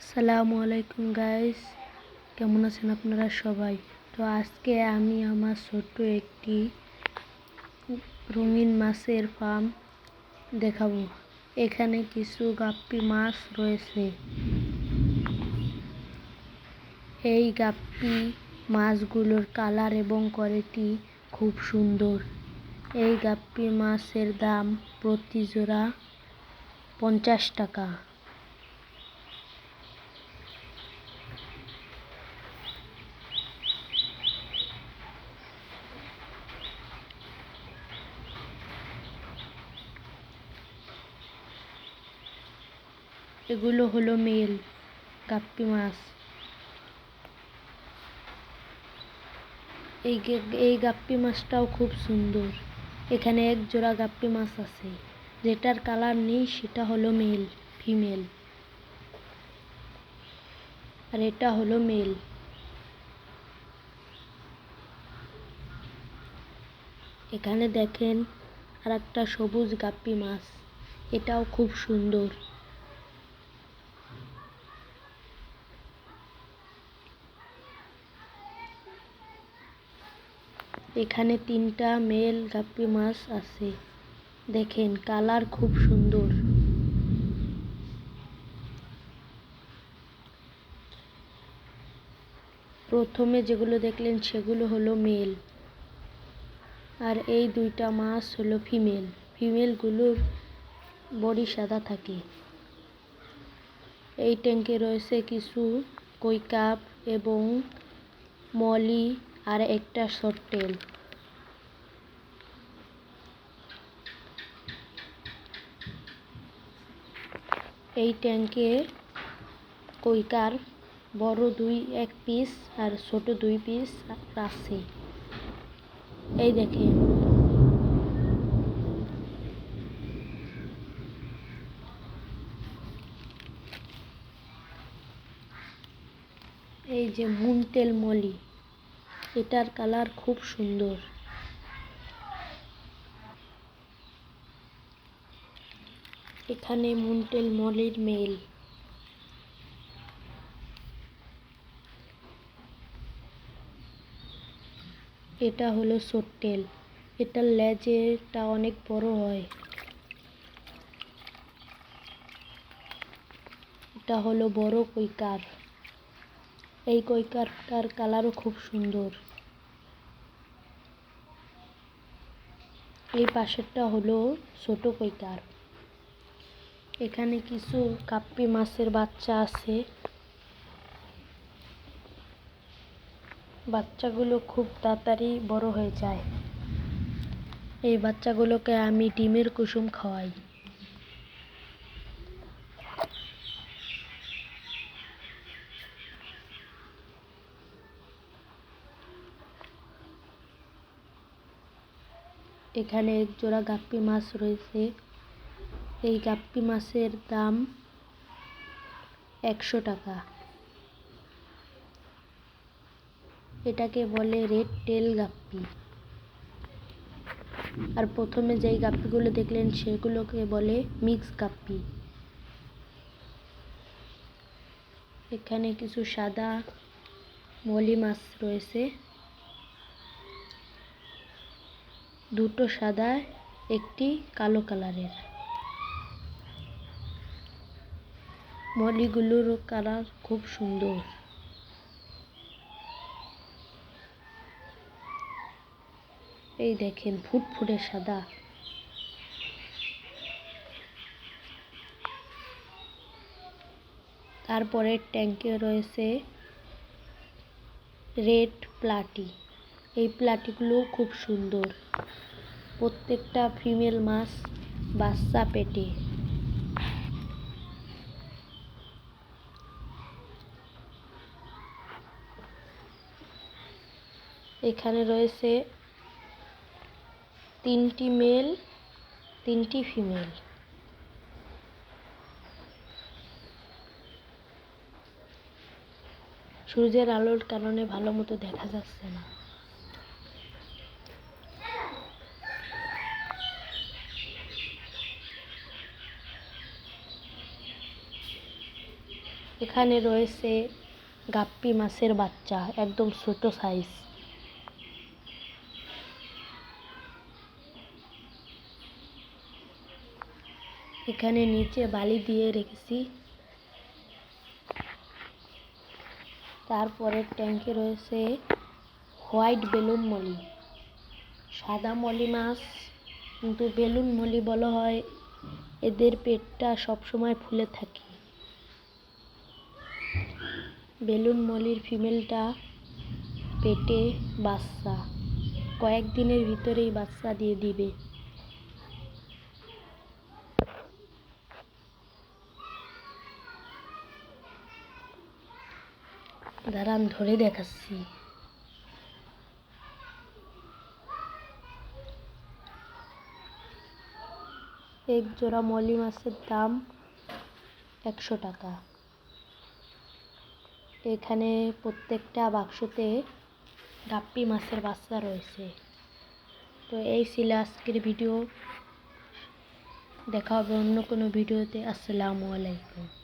আসসালামু আলাইকুম গাইস, কেমন আছেন আপনারা সবাই? তো আজকে আমি আমার ছোট্ট একটি রঙিন মাছের ফার্ম দেখাবো। এখানে কিছু গাপ্পি মাছ রয়েছে। এই গাপ্পি মাছগুলোর কালার এবং কোয়ালিটি খুব সুন্দর। এই গাপ্পি মাছের দাম প্রতি জোড়া 50 টাকা। এগুলো হলো মেল গাপ্পি মাছ। এই গাপ্পি মাছটাও খুব সুন্দর। এখানে এক জোড়া গাপ্পি মাছ আছে, যেটার কালার নেই সেটা হলো মেল। ফিমেল আর এটা হলো মেল। এখানে দেখেন আর একটা সবুজ গাপ্পি মাছ, এটাও খুব সুন্দর। এখানে 3টা মেল গাপ্পি মাছ আছে, দেখেন কালার খুব সুন্দর। প্রথমে যেগুলো দেখলেন সেগুলো হলো মেল, আর এই 2টা মাছ হলো ফিমেল। ফিমেলগুলোর বডি সাদা থাকে। এই ট্যাঙ্কে রয়েছে কিছু কই কাপ এবং মলি আর একটা শর্টেল। এই ট্যাঙ্কে কই কাপ বড় 1 পিস আর ছোট 2 পিস আছে। এই দেখেন এই যে মুনটেল মলি, এটার কালার খুব সুন্দর। এখানে মুনটেল মলির মেল। এটা হলো শর্টেল, এটার লেজটা অনেক বড় হয়। এটা হলো বড় কৈকার। এই কৈকারটার কালারও খুব সুন্দর। এই পাশেরটা হলো ছোট কৈকার। এখানে কিছু গাপ্পি মাছের বাচ্চা আছে। বাচ্চাগুলো খুব তাড়াতাড়ি বড় হয়ে যায়। এই বাচ্চাগুলোকে আমি ডিমের কুসুম খাওয়াই। এখানে এক জোড়া গাপ্পি মাছ রয়েছে। এই গাপ্পি মাছের দাম 100 টাকা। এটাকে বলে রেড টেল গাপ্পি। আর প্রথমে যেই গাপ্পিগুলো দেখলেন সেগুলোকে বলে মিক্স গাপ্পি। এখানে কিছু সাদা মলি মাছ রয়েছে, 2টো সাদা, একটি কালো কালারের। মলিগুলোর কালার খুব সুন্দর। এই দেখেন ফুটফুটে সাদা। তারপরে ট্যাঙ্কে রয়েছে রেড প্লাটি। এই প্লাটিগুলো খুব সুন্দর। প্রত্যেকটা ফিমেল মাছ বাচ্চা পেটে। এখানে রয়েছে 3টি মেল 3টি ফিমেল। সূর্যের আলোর কারণে ভালো মতো দেখা যাচ্ছে না। এখানে রয়েছে গাপ্পি মাছের বাচ্চা, একদম ছোট সাইজ। এখানে নিচে বালি দিয়ে রেখেছি। তারপরের ট্যাঙ্কে রয়েছে হোয়াইট বেলুন মলি, সাদা মলি মাছ, কিন্তু বেলুন মলি বলা হয়। এদের পেটটা সবসময় ফুলে থাকে। বেলুন মলির ফিমেলটা পেটে বাচ্চা, কয়েকদিনের ভিতরেই বাচ্চা দিয়ে দিবে। দাঁড়ান ধরে দেখাচ্ছি। এক জোড়া মলি মাছের দাম 100 টাকা। এখানে প্রত্যেকটা বাক্সতে গাপ্পি মাছের বাচ্চা রয়েছে। তো এই ছিল আজকের ভিডিও। দেখা হবে অন্য কোনো ভিডিওতে। আসসালামু আলাইকুম।